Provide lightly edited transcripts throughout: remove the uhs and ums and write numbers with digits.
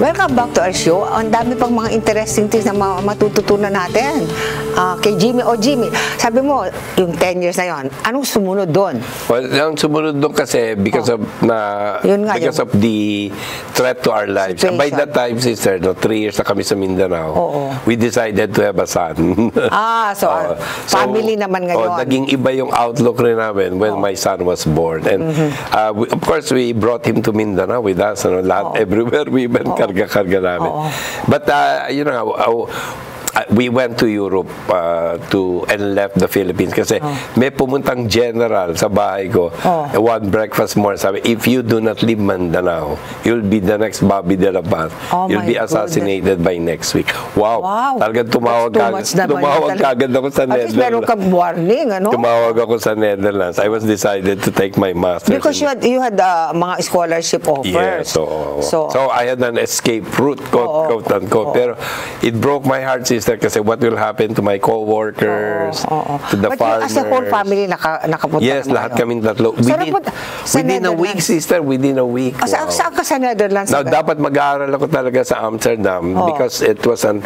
Welcome back to our show. Ang dami pang mga interesting things na matututunan natin. Kay Jimmy, Jimmy, sabi mo, yung 10 years na yon, anong sumunod doon? Well, ang sumunod doon kasi because of the threat to our lives. And by that time, sister, 3 years na kami sa Mindanao, we decided to have a son. Family naman ngayon. Naging iba yung outlook rin namin when my son was born. And of course, we brought him to Mindanao with us. Everywhere we went, karga-karga namin. But, you know, we went to Europe and left the Philippines kasi may pumuntang general sa bahay ko. One breakfast more, sabi, if you do not leave Mindanao, you'll be the next Bobby de la Paz. You'll be assassinated by next week. Wow. Talagang tumawag kagad ako sa Netherlands. At least meron kang warning, ano? Tumawag ako sa Netherlands. I was decided to take my master's. Because you had mga scholarship offers. Yes, so I had an escape route, quote unquote. Pero it broke my heart, sister, kasi what will happen to my co-workers, to the farmers. As a whole family, nakapunta yes, lahat kaming tatlo. Within a week, sister, within a week. Saan ka sa Netherlands? Now, dapat mag-aaral ako talaga sa Amsterdam because it was an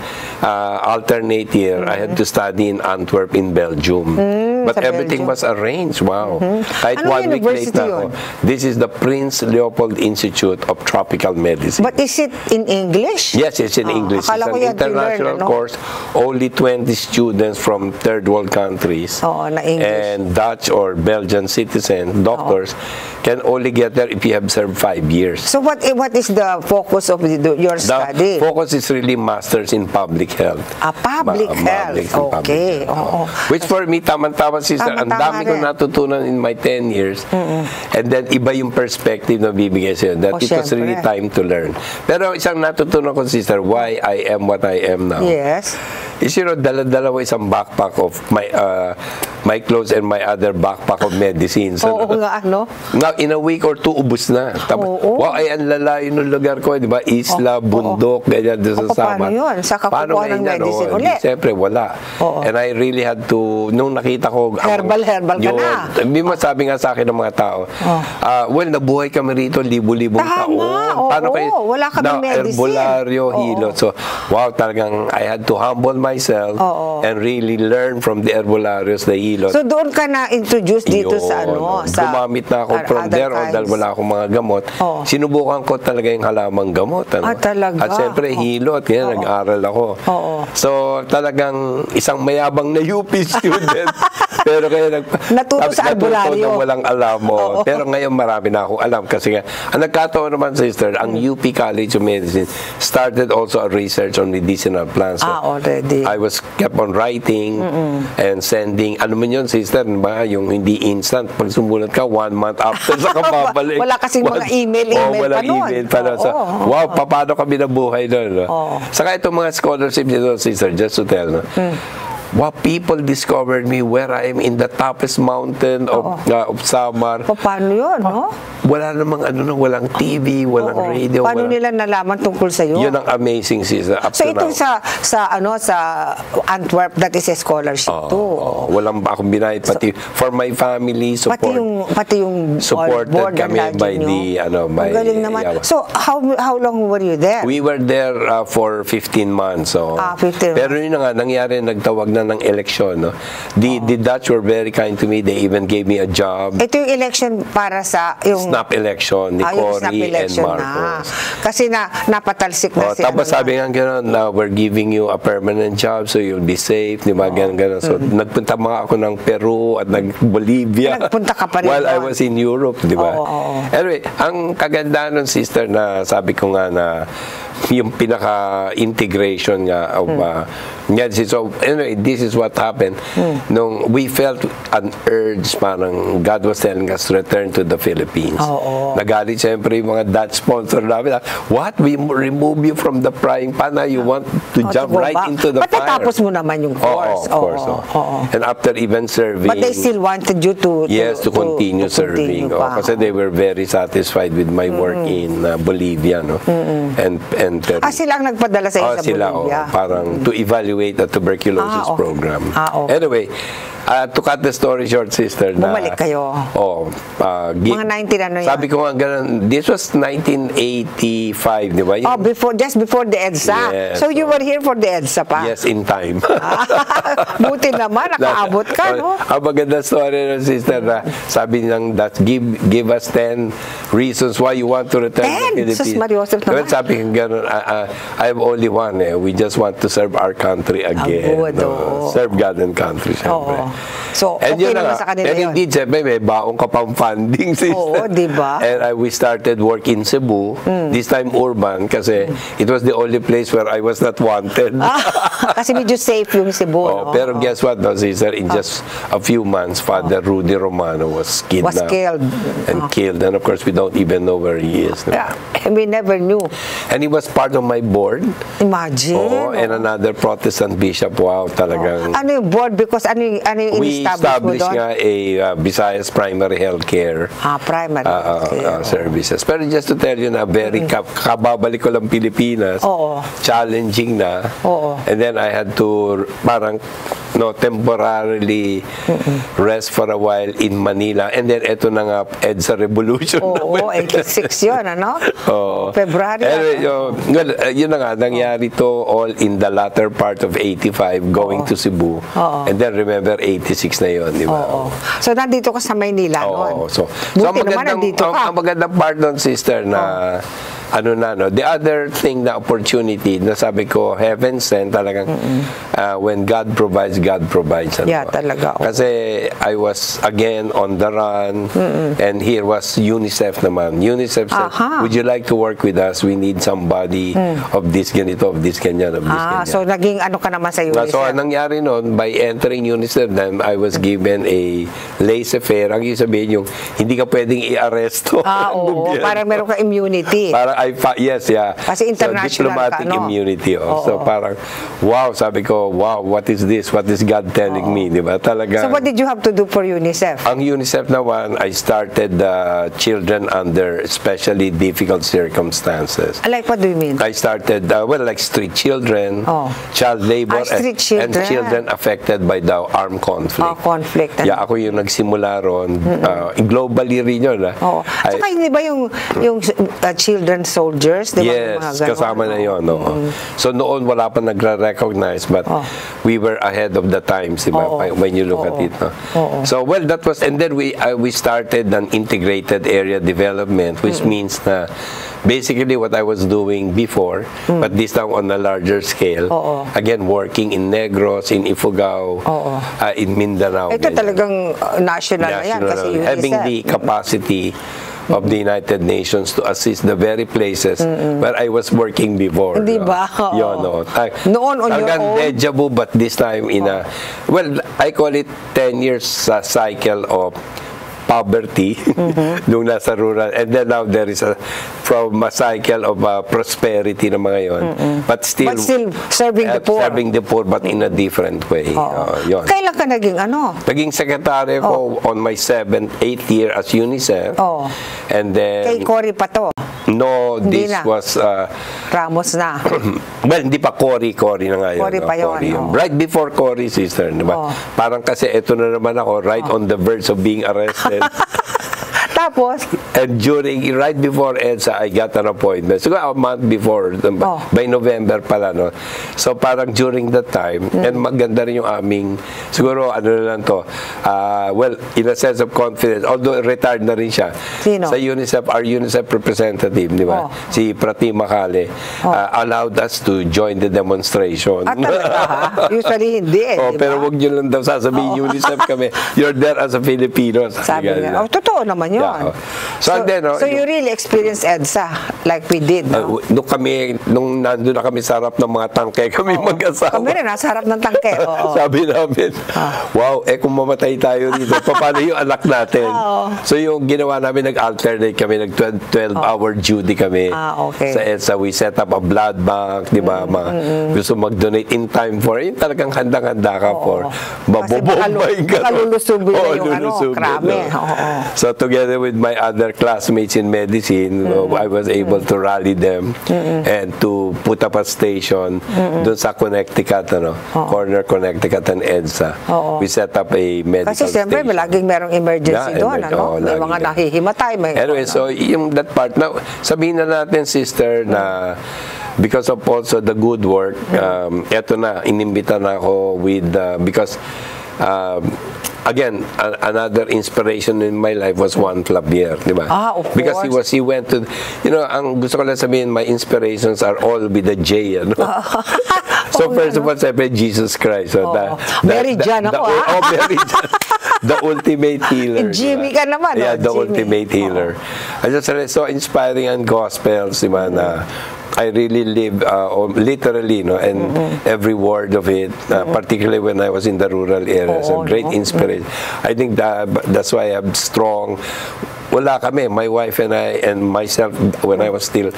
alternate year. I had to study in Antwerp in Belgium. But everything was arranged. Wow. Kahit 1 week late na ako. This is the Prince Leopold Institute of Tropical Medicine. But is it in English? Yes, it's in English. It's an international course. Only 20 students from third world countries and Dutch or Belgian citizen doctors can only get there if you have served 5 years. So what is the focus of your study? The focus is really masters in public health. Public health. Okay. Which for me, tama-tama, sister, ang dami kong natutunan in my 10 years. And then iba yung perspective na bibigay sa'yo. That it was really time to learn. Pero isang natutunan ko, sister, why I am what I am now. Yes. Is, you know, dala-dala ko isang backpack of my clothes and my other backpack of medicines. Now, in a week or 2, ubus na. Wow, ay ang lalayo ng lugar ko, di ba? Isla, bundok, ganyan doon sa Samar. Paano yun? Sa kakukuha ng medicine ulit? Siyempre, wala. And I really had to, nung nakita ko... Herbal ka na. Hindi mo sabi nga sa akin ng mga tao, well, nabuhay kami rito, libo-libong taon. Paano kayo? Wala kami medicine. Herbolaryo, hilo. So, wow, talagang I had to humble myself and really learn from the herbolarios, the hilo. So, doon ka na-introduce dito sa gumamit na ako from there on dahil wala akong mga gamot. Sinubukan ko talaga yung halamang gamot. Talaga? At siyempre, hilot. Kaya nag-aral ako. So, talagang isang mayabang na UP student. Pero kaya natuto sa albularyo. Walang alam mo. Pero ngayon marami na akong alam. Kasi nga, ang nagkataon naman, sister, ang UP College of Medicine started also a research on medicinal plants. So, already. I was kept on writing and sending, ano man yun, sister, ba? Yung hindi instant. Pag sumulat ka, 1 month after sa kababalik. Wala kasing mga email pa nun. So, wow, paano kami nabuhay doon. Saka itong mga scholarship nito, sister, just to tell, wow, people discovered me where I am in the toughest mountain of Samar. Paano yun, no? Wala namang walang TV, walang radio. Paano nila nalaman tungkol sa iyo? Yun ang amazing, sister. So itong sa Antwerp, that is a scholarship too. Walang akong binayad pati for my family support. Pati yung supported kami by the galing naman. So how long were you there? We were there for 15 months. So 15 pero yun nga nangyari, nagtawag na ng eleksyon, no? The Dutch were very kind to me. They even gave me a job. Ito yung election para sa yung snap election ni Cory and Marcos. Kasi napatalsik na si tapos sabi nga gano'n, now we're giving you a permanent job so you'll be safe, di ba? Gano'n. So nagpunta mga ako ng Peru at nag-Bolivia. Nagpunta ka pa rin while I was in Europe, di ba? Anyway, ang kagandahan ng, sister, na sabi ko nga na yung pinaka-integration nga of so anyway, this is what happened. Nung we felt an urge, parang God was telling us to return to the Philippines. Nagalit siyempre yung mga Dutch sponsor namin. What? We remove you from the frying pan? You want to jump right into the fire? Patapos mo naman yung course. Of course. And after even serving, but they still wanted you to continue serving. Kasi they were very satisfied with my work in Bolivia, no? And Peru. Sila ang nagpadala sa iyo sa sila, Bolivia? Parang to evaluate a tuberculosis program. Okay. Anyway, To cut the story short, sister, Bumalik kayo. Mga 19 ano yan? Sabi ko nga ganun, this was 1985, di ba? Just before the EDSA. Yes, so you were here for the EDSA pa? Yes, in time. Buti naman, nakaabot ka, no? Ang maganda story ng sister na sabi niyang that give us 10 reasons why you want to return to the Philippines. Sus Mariosep naman. Well, sabi ko gano'n, I have only one. We just want to serve our country again. Serve God and country, syempre. So, okay naman sa kanila yun. And indeed, syempre, may baong ka pang funding, sister. Oo, di ba? And we started work in Cebu, this time urban, kasi it was the only place where I was not wanted. Kasi medyo safe yung Cebu, no? Pero guess what, no, sister? In just a few months, Father Rudy Romano was kidnapped. And killed. And of course, we don't even know where he is. No? Yeah, we never knew. And he was part of my board. Imagine. And another Protestant bishop. Wow, talagang. Ano yung board? Because ano yung we established nga a Visayas primary healthcare primary services. Pero just to tell you na very kababalik ko lang Pilipinas, challenging na. And then I had to parang temporarily rest for a while in Manila. And then eto na nga EDSA Revolution. 86 yun, ano? February. Yun na nga, nangyari to all in the latter part of 85 going to Cebu. And then remember 86 na yun, di ba? So nandito ka sa Maynila noon. Buti naman nandito ka. Ang magandang part nun, sister, na the other thing na opportunity na sabi ko, heaven sent talagang when God provides. Yeah, talaga. Kasi I was again on the run and here was UNICEF naman. UNICEF said, would you like to work with us? We need somebody of this ganito, of this ganyan, of this ganyan. So naging ano ka naman sa UNICEF? So nangyari noon, by entering UNICEF, then I was given a laissez-faire. Ang sabihin yung, hindi ka pwedeng i-aresto. Parang meron ka immunity. Kasi international diplomatic immunity. So parang, wow, sabi ko, wow, what is this? What is God telling me? Diba? Talaga. So what did you have to do for UNICEF? Ang UNICEF naman, I started children under especially difficult circumstances. Like, what do you mean? I started, like street children, child labor, and children affected by the armed conflict. Conflict. Ako yung nagsimula ron. Globally rin yun. Saka hindi ba yung children soldiers? Diba? Yes, kasama na yun. So noon wala pa nagre-recognize, but we were ahead of the times, diba? When you look at it. So well, that was, and then we started an integrated area development, which means na basically what I was doing before, but this time on a larger scale. Again, working in Negros, in Ifugao, in Mindanao. Ito talagang national na yan kasi UNICEF. Having the capacity of the United Nations to assist the very places where I was working before. Di ba? Noon on your own? Deja vu, but this time in a, well, I call it 10 years cycle of poverty nung nasa rural, and then now there is from a cycle of prosperity na mga yon, but still serving the poor, but in a different way. Kailan ka naging ano? Naging secretary ko on my 7th, 8th year as UNICEF, and then kay Cory pa to? No, this was Ramos na. Well, hindi pa Cory na nga yun. Cory pa yun. Right before Cory, sister, diba? Parang kasi ito na naman ako, right on the verge of being arrested. Tapos? And right before EDSA, I got an appointment. Siguro a month before, by November pala, no? So parang during that time, and maganda rin yung aming, siguro ano na lang to, well, in a sense of confidence, although retired na rin siya. Sino? Sa UNICEF, our UNICEF representative, di ba? Si Prati Makale, allowed us to join the demonstration. Talaga? Usually hindi diba? Pero wag nyo lang daw sasabihin UNICEF kami. You're there as a Filipino. Sabi nga. Totoo naman yun. So you really experienced EDSA like we did, no? Nung nandun na kami sa harap ng mga tangke, kami mag-asawa. Kami rin, nasa harap ng tangke. Sabi namin, wow, kung mamatay tayo dito, paano yung anak natin? So yung ginawa namin, nag-alternate kami, nag-12-hour duty kami sa EDSA. We set up a blood bank, di ba? Gusto mag-donate in time for, yung talagang handang-handa ka for mabobombay ka. Kalulusubin na yung krami. So together with my other classmates in medicine, I was able able to rally them and to put up a station doon sa Connecticut, corner Connecticut and EDSA. We set up a medical Kasi siyempre, station. laging merong emergency doon, may mga nahihimatay. Anyway, so yung that part, now, sabihin na natin, sister, na because of also the good work, eto na, inimbita na ako with, because, again, another inspiration in my life was Juan Clavier, di ba? Of because course. he went to, ang gusto ko lang sabihin, my inspirations are all with the J, So first of all, sabi, Jesus Christ. So Mary Jan ako, Mary Jan. The ultimate healer. Jimmy ka naman, Yeah, the Jimmy. ultimate healer. I just so inspiring and gospels, di ba, na I really live literally, and every word of it, particularly when I was in the rural areas, a great inspiration. I think that's why I'm strong. Wala kami, my wife and I and myself, when I was still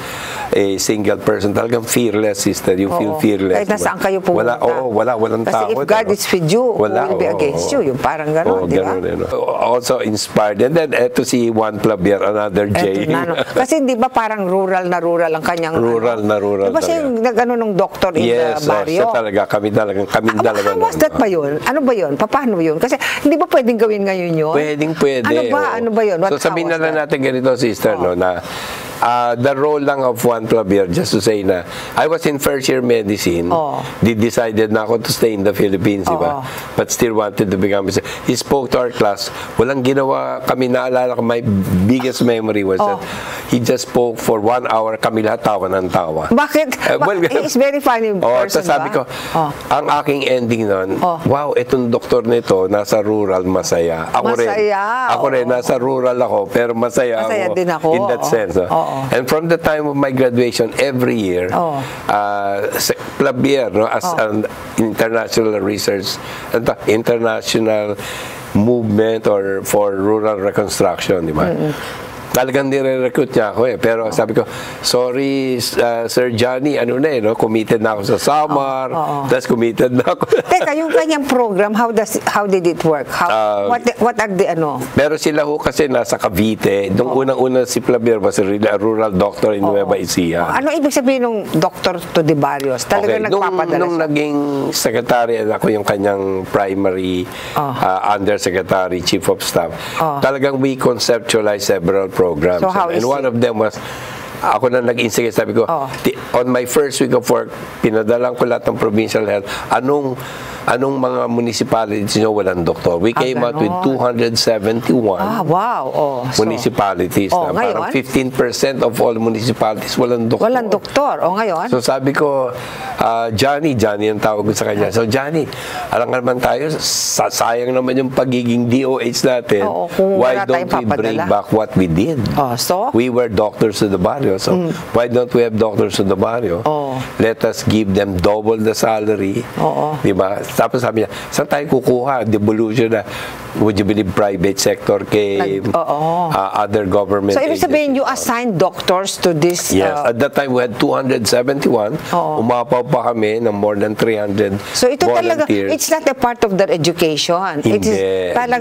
a single person, talagang fearless, sister. You feel fearless. Kahit nasaan kayo pumunta. Walang Kasi takot. if God is with you, who will be against you? Yung parang gano'n, di ba? Also inspired. And then, to see Juan Clavier, another J. Kasi di ba parang rural ang kanyang... Rural na rural. Di ba siya yung nag-ano nung doctor in the barrio? Yes, talaga. Kami dalawa. How was that ba yun? Ano ba yun? Paano yun? Kasi hindi ba pwedeng gawin ngayon yun? Pwede. Ano ba yun? So sabihin na lang natin ganito, sister, na the role lang of Juan Clavier, just to say na, I was in first year medicine. They decided na ako to stay in the Philippines, diba? But still wanted to become. He spoke to our class. Walang ginawa kami, naalala ko, my biggest memory was that he just spoke for 1 hour, kami lahat tawa ng tawa. Bakit? It's very funny person, sabi ko, ang aking ending nun, wow, itong doktor nito, nasa rural, masaya. Ako rin, nasa rural ako, pero masaya ako. Din ako. In that sense. And from the time of my graduation, every year, Clavier, as an international research, international movement or for rural reconstruction, di ba? Talagang nire-recruit niya ako pero sabi ko, sorry, Sir Johnny, committed na ako sa Samar, tapos committed na ako. Teka, yung kanyang program, how did it work? What are the Pero sila ho kasi nasa Cavite. Nung unang-una si Clavier was a rural doctor in Nueva Ecija. Ano ibig sabihin ng Dr. to the Barrios? Talagang nagpapadala nung naging secretary, ako yung kanyang primary undersecretary, chief of staff, talagang we conceptualized several programs. So And one of them was, ako na nag-instigate, sabi ko, on my first week of work, pinadalang ko lahat ng provincial health, anong mga municipalities nyo walang doktor? We came out with 271 municipalities. Parang 15% of all municipalities walang doktor. Walang doktor. Ngayon? So sabi ko, Johnny ang tawag ko sa kanya. So Johnny, alam nga naman tayo, sayang naman yung pagiging DOH natin. Why don't we bring back what we did? We were doctors to the barrio. So why don't we have doctors to the barrio? Let us give them double the salary. Diba? Tapos sabi niya, saan tayo kukuha? Devolution na, would you believe, private sector came, other government agencies. So, ibig sabihin, you assigned doctors to this? Yes. At that time, we had 271. Umapaw pa kami ng more than 300 So, ito volunteers. talaga, it's not a part of their education. Hindi. It is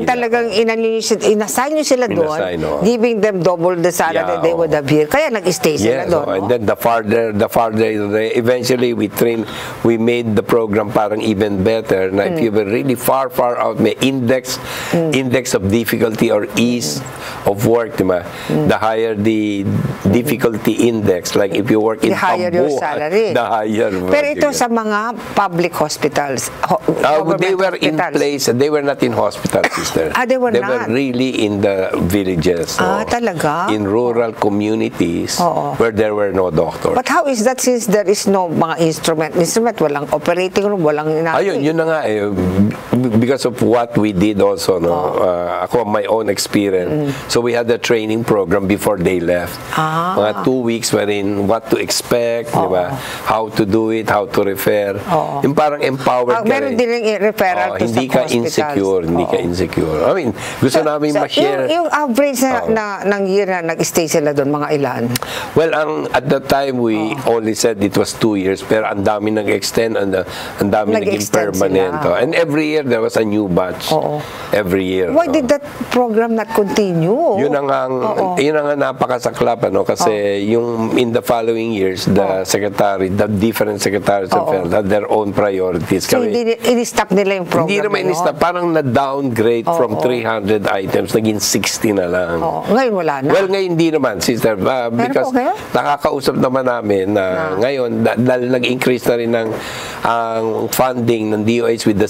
talagang inassign nyo sila doon, giving them double the salary they would have here. Kaya nag-stay sila doon. And then the farther, eventually we made the program parang even better. Na if you were really far out, may index of difficulty or ease of work, diba? The higher the difficulty index, like if you work in the higher your salary. The higher. Pero ito sa mga public hospitals, they were in place. They were not in hospitals, sister. They were not. They were really in the villages. Talaga? In rural communities where there were no doctors. But how is that since there is no mga instrument, walang operating room, walang yun na nga because of what we did also, ako, my own experience. So we had a training program before they left. Mga 2 weeks wherein what to expect, diba? How to do it, how to refer. Yung parang empowered ka meron din yung referral to hindi sa ka insecure, hindi ka insecure. I mean, gusto namin ma-share. Yung average ng year na nag-stay sila doon, mga ilan? Well, at that time, we only said it was 2 years, pero ang dami nag-extend, ang dami naging permanent. And every year, there was a new batch. every year. Why did that program not continue? Yun ang napakasaklap, kasi yung in the following years, the different secretaries of health had their own priorities. So, ini-stop nila yung program? Hindi naman ini-stop. Parang na-downgrade from 300 items, naging 60 na lang. Ngayon wala na? Well, ngayon hindi naman, sister. Because nakakausap naman namin na ngayon, dahil nag-increase na rin ang funding ng DOH with the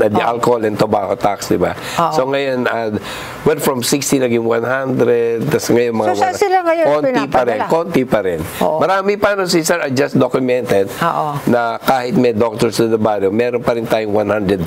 the alcohol and tobacco tax, di ba? So ngayon, went from 60 naging 100, tapos ngayon mga so, sila ngayon konti pa rin. Marami pa sister, I just documented na kahit may doctors to the barrio, meron pa rin tayong 150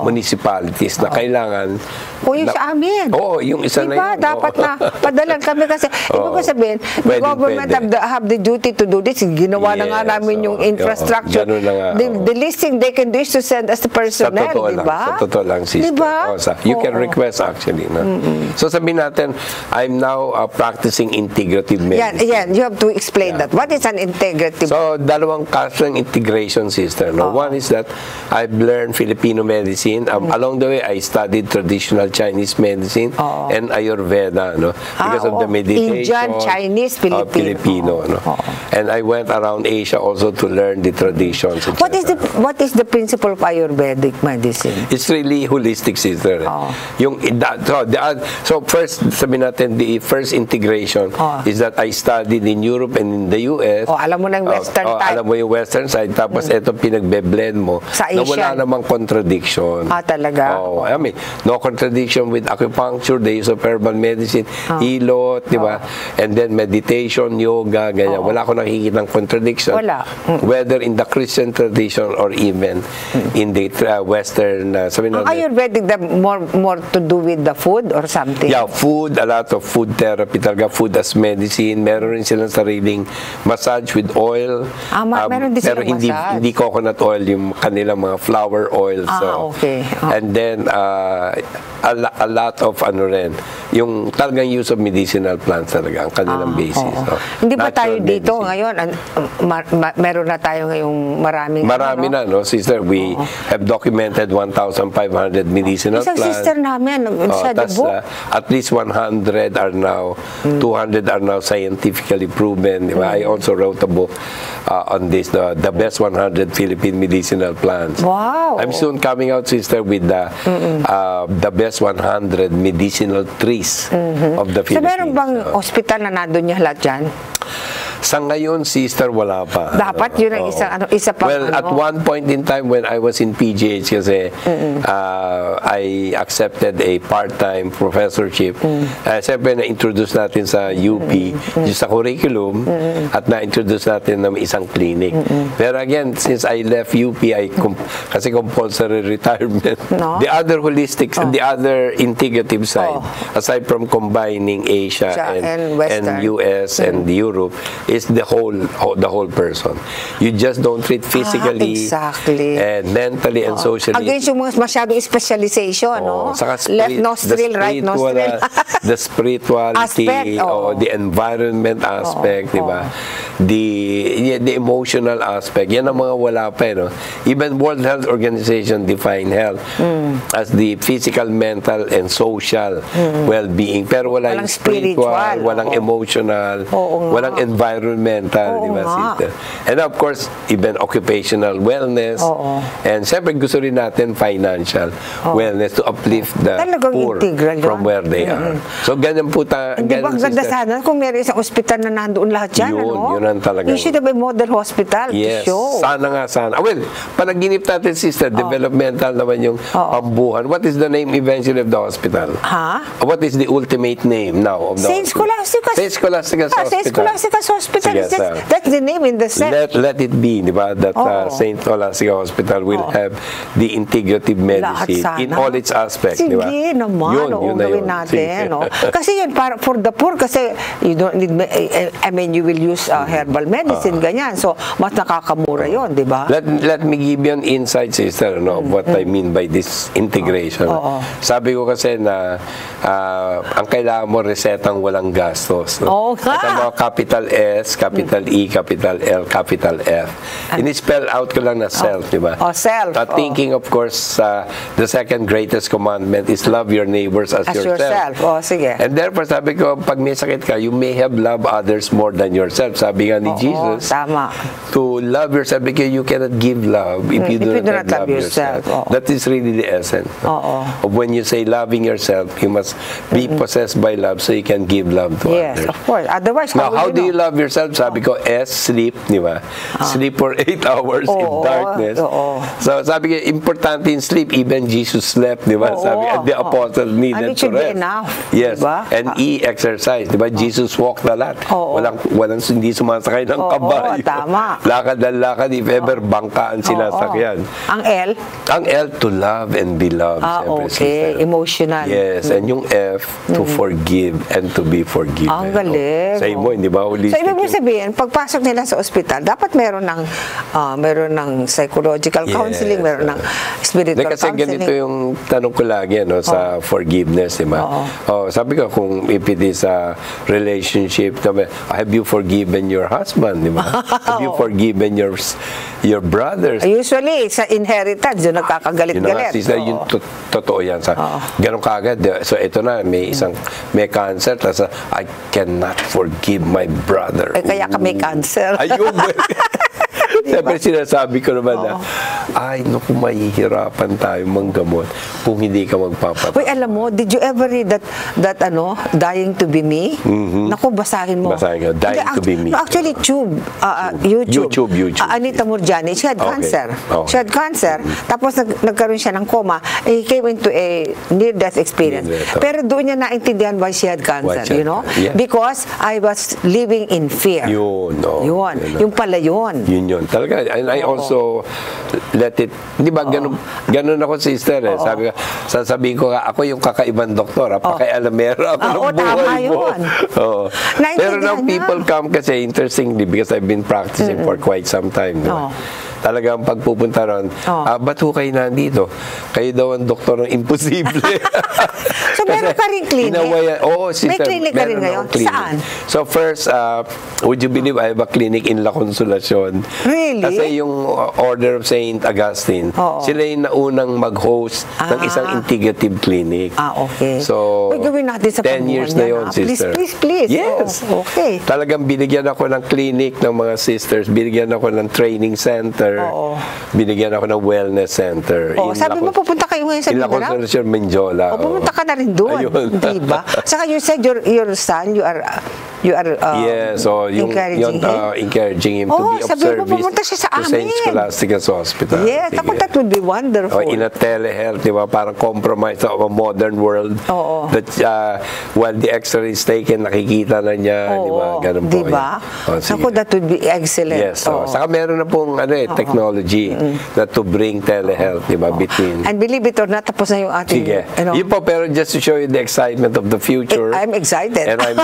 municipalities na kailangan. Yung sa amin. Yung isa na yun. Dapat na padalan kami kasi, ibig ko sabihin, the government have the duty to do this. Ginawa na nga namin yung infrastructure. The least thing they can do is to send us the personnel, di ba? Sa totoo lang, sister. Diba? You can request actually. So sabihin natin, I'm now practicing integrative medicine. Yan, you have to explain that. What is an integrative? So, dalawang kaso ng integration, sister. One is that I've learned Filipino medicine. Along the way, I studied traditional Chinese medicine and Ayurveda, because of the meditation. Indian, Chinese, Filipino. And I went around Asia also to learn the traditions. What is the principle of Ayurvedic medicine? It's really holistic, sister. So first, sabihin natin, the first integration is that I studied in Europe and in the US. Alam mo na yung western type. Alam mo yung western side. Tapos ito pinagbe-blend mo. Sa na wala namang contradiction. Talaga? I mean, no contradiction with acupuncture, the use of herbal medicine, hilot, di ba? And then meditation, yoga, ganyan. Wala ko nakikitang contradiction. Wala. Whether in the Christian tradition or even in the Western, sabihin natin. Ayurvedic, more to do with the food or something? Yeah, food, a lot of food therapy talaga, food as medicine. Meron rin silang sariling massage with oil. Meron din silang massage. Pero hindi coconut oil, yung kanilang mga flower oil. Okay. And then, a lot of yung talagang use of medicinal plants talaga, ang kanilang basis. Hindi ba tayo dito ngayon, meron na tayo ngayong marami na, sister. We have documented 1,500 medicinal plants. Isang sister namin, sa book. At least 100 are now, 200 are now scientifically proven. I also wrote a book on this, the best 100 Philippine medicinal plants. Wow! I'm soon coming out, sister, with the best 100 medicinal trees of the Philippines. So, meron bang hospital na nandun niya lahat dyan? Sa ngayon, sister, wala pa. Dapat yun ang isa pa. Well, at one point in time when I was in PGH kasi I accepted a part-time professorship. Siyempre, na-introduce natin sa UP sa curriculum at na-introduce natin ng isang clinic. Pero again, since I left UP, kasi compulsory retirement, the other holistic, the other integrative side, aside from combining Asia and US and Europe, is the whole person. You just don't treat physically and mentally and socially. Against yung mga masyadong specialization, left nostril, right nostril. The spirituality, the environment aspect, di ba? The emotional aspect. Yan ang mga wala pa, Even World Health Organization define health as the physical, mental, and social well-being. Pero wala yung spiritual, walang emotional, walang environmental, di ba, sister? And of course, even occupational wellness. And siyempre, gusto rin natin financial wellness to uplift the poor from where they are. So, ganyan po Hindi ba ganda sana kung meron isang ospital na nandoon lahat dyan, yun ang talaga. You should have a model hospital to show. Sana nga, sana. Well, panaginip natin, sister, developmental naman yung pambuhan. What is the name eventually of the hospital? What is the ultimate name now of the Saint Scholastica's Hospital? Saint Scholastica's Hospital. That's the name in the set. Let it be, di ba? That Saint Scholastica's Hospital will have the integrative medicine in all its aspects, di ba? Sige naman, gawin natin. Kasi yun, for the poor, kasi you don't need, you will use health herbal medicine, ganyan. So, mas nakakamura yon, di ba? Let me give you an insight, sister, of what I mean by this integration. Sabi ko kasi na ang kailangan mo resetang walang gastos. At ang mga capital S, capital E, capital L, capital F. Ini-spell out ko lang na self, di ba? Self. Thinking, of course, the second greatest commandment is love your neighbors as yourself. Sige. And therefore, sabi ko, pag may sakit ka, you may have loved others more than yourself. Sabi nga ni Jesus, tama. To love yourself because you cannot give love if you do not love yourself. That is really the essence. Of when you say loving yourself, you must be possessed by love so you can give love to others. Yes, of course. Otherwise, now, how do you love yourself? Sabi ko, sleep, di ba? Sleep for 8 hours in darkness. So, sabi ko, importante in sleep. Even Jesus slept, di ba? Sabi, and the apostles needed to rest. Yes. Diba? And exercise, di ba? Jesus walked a lot. Walang hindi sumasakay ng kabayo. Tama. Lakad ang lakad, if ever bangkaan sila sakyan. Ang L? Ang L, to love and be loved. Okay. Emotional. Yes. And yung F, to forgive and to be forgiven. Ang galing. Sa mo, hindi ba? So, ibig mo sabihin, pagpasok nila sa ospital, dapat meron ng psychological counseling, meron ng spiritual kasi counseling. Ganito yung tanong ko lagi sa forgiveness, di ba? Sabi ko, kung if it is a relationship, have you forgiven your husband, di ba? Have you forgiven your brothers? Usually, sa inheritance, yung nagkakagalit-galit. Yung totoo yan. Ganun kagad. So, ito na, may cancer, tapos I cannot forgive my brother. Kaya ka may cancer. Ayun. Siyempre sinasabi ko naman na, ay, naku, mahihirapan tayo manggamot kung hindi ka magpapatay. Uy, alam mo, did you ever read that Dying to be Me? Naku, basahin mo. Basahin ko, Dying to be Me. No, actually, YouTube. Anita Murjani, she had cancer. She had cancer. Tapos nagkaroon siya ng coma. He came into a near-death experience. Pero doon niya naintindihan why she had cancer, you know? Because I was living in fear. Yun. Yung pala yun. Yun. Talaga, and I also let it, di ba, ganun ako, sister, eh. Sasabihin ko nga, ako yung kakaibang doktor, pakialamera ako ng buhay mo. Pero now people come kasi, interestingly, because I've been practicing for quite some time, di ba? Talagang pagpupunta ron, ba't ho kayo nandito? Kayo daw ang doktor ng imposible. So, meron ka rin clinic? Sister, may clinic ka rin ngayon? Saan? So, first, would you believe I have a clinic in La Consolacion? Really? Kasi yung Order of St. Augustine, sila yung naunang mag-host ng isang integrative clinic. Okay. So, gawin natin sa 10 years na yun, sister. Please. Yes. Okay. Talagang binigyan ako ng clinic ng mga sisters, binigyan ako ng training center, binigyan ako ng wellness center. Sabi mo, pupunta kayo ngayon sa Mindanao? In La Consolacion, Menjola. Pumunta ka na rin doon. Diba? Saka you said your son, you are encouraging him to be of service to St. Scholastica's Hospital. Yes, ako that would be wonderful. In a telehealth, di ba? Parang compromise of a modern world. That while the x-ray is taken, nakikita na niya, di ba? Ganun po. Diba? Ako that would be excellent. Yes. Saka meron na pong technology na to bring telehealth, di ba? Between. And believe it or not, tapos na yung ating... Sige. Yun po, pero just to show you the excitement of the future. I'm excited. And I'm...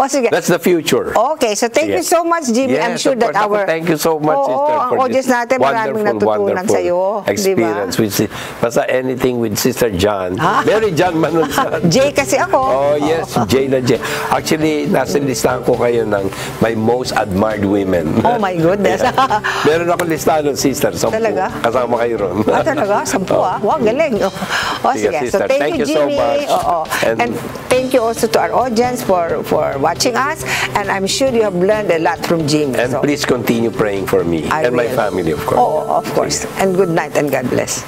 sige. That's the future. Okay, so thank you so much, Jimmy. Yes, I'm sure that thank you so much, sister, for this natin, wonderful experience. Diba? Basta anything with Sister John. Mary John Manunsan. J kasi ako. Yes, J na J. Actually, nasa listahan ko kayo ng my most admired women. Oh my goodness. Meron ako listahan ng sister. 10. Talaga? Kasama kayo ron. Talaga? 10 Wow, galing. Sige. So thank you, Jimmy. So much. And thank you also to our audience for watching us. And I'm sure you have learned a lot from Jimmy. And please continue praying for me and my family, of course. Of course. And good night and God bless.